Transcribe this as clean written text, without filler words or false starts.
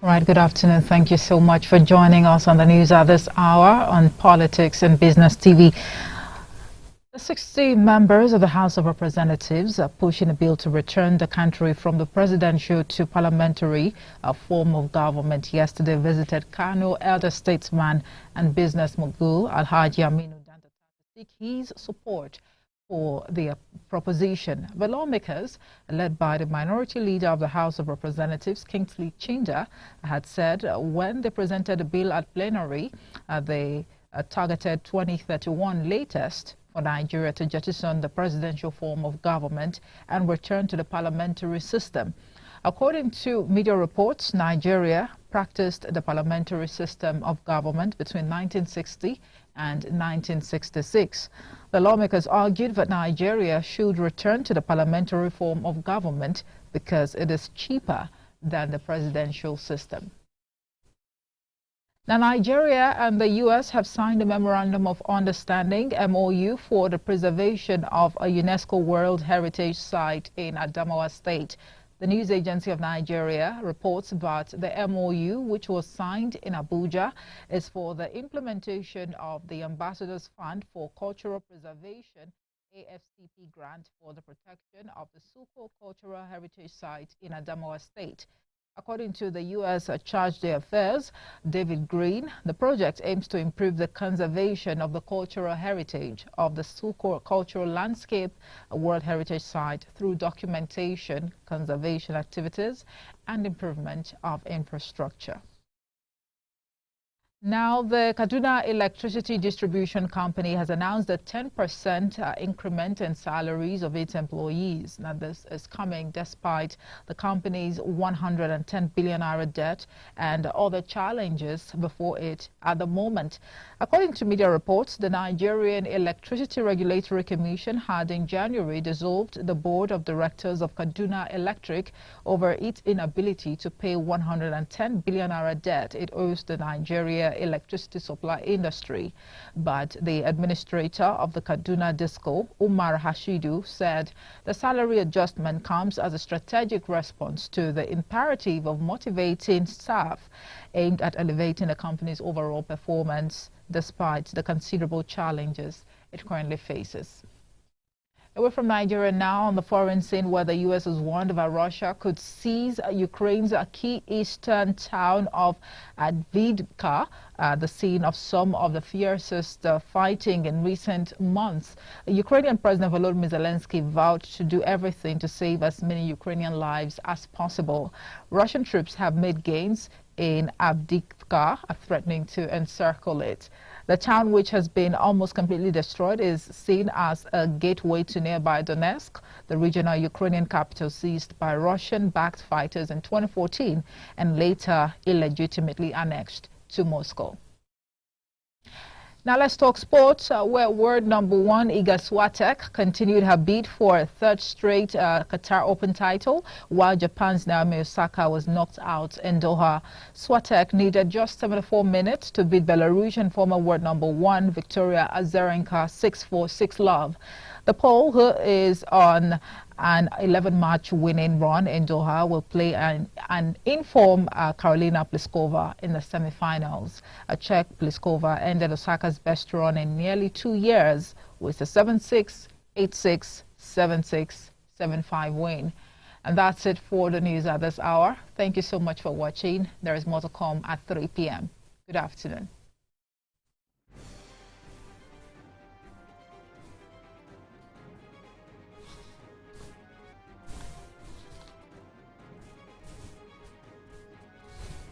Right, good afternoon. Thank you so much for joining us on the news at this hour on Politics and Business TV. The 60 members of the House of Representatives are pushing a bill to return the country from the presidential to parliamentary form of government. Yesterday visited Kano elder statesman and business mogul Alhaji Aminu Danta to seek his support for the proposition. The lawmakers, led by the minority leader of the House of Representatives, Kingsley Chinda, had said when they presented the bill at plenary, they targeted 2031 latest for Nigeria to jettison the presidential form of government and return to the parliamentary system. According to media reports, Nigeria practiced the parliamentary system of government between 1960 and 1966. The lawmakers argued that Nigeria should return to the parliamentary form of government because it is cheaper than the presidential system. Now, Nigeria and the U.S. have signed a Memorandum of Understanding, MOU, for the preservation of a UNESCO World Heritage Site in Adamawa State. The news agency of Nigeria reports that the MOU, which was signed in Abuja, is for the implementation of the Ambassador's Fund for Cultural Preservation AFCP grant for the protection of the Suko Cultural Heritage Site in Adamawa State. According to the U.S. Charge d'Affaires, David Green, the project aims to improve the conservation of the cultural heritage of the Suko Cultural Landscape World Heritage Site through documentation, conservation activities, and improvement of infrastructure. Now, the Kaduna Electricity Distribution Company has announced a 10% increment in salaries of its employees. Now, this is coming despite the company's 110 billion naira debt and other challenges before it at the moment. According to media reports, the Nigerian Electricity Regulatory Commission had in January dissolved the board of directors of Kaduna Electric over its inability to pay 110 billion naira debt it owes the Nigeria electricity supply industry. But the administrator of the Kaduna Disco, Umar Hashidu, said the salary adjustment comes as a strategic response to the imperative of motivating staff aimed at elevating the company's overall performance despite the considerable challenges it currently faces. Away from Nigeria now, on the foreign scene, where the U.S. has warned that Russia could seize Ukraine's key eastern town of Avdiivka, the scene of some of the fiercest fighting in recent months. Ukrainian President Volodymyr Zelensky vowed to do everything to save as many Ukrainian lives as possible. Russian troops have made gains in Avdiivka, threatening to encircle it. The town, which has been almost completely destroyed, is seen as a gateway to nearby Donetsk, the regional Ukrainian capital seized by Russian-backed fighters in 2014 and later illegitimately annexed to Moscow. Now let's talk sports, where world number one Iga Swiatek continued her bid for a third straight Qatar Open title, while Japan's Naomi Osaka was knocked out in Doha. Swiatek needed just 74 minutes to beat Belarusian former world number one Victoria Azarenka 6-4, 6-love. The Pole, who is on an 11-match winning run in Doha, will play an in-form Karolina Pliskova in the semi-finals. A Czech Pliskova ended Osaka's best run in nearly 2 years with a 7-6, 8-6, 7-6, 7-5 win. And that's it for the news at this hour. Thank you so much for watching. There is more to come at 3 p.m. Good afternoon.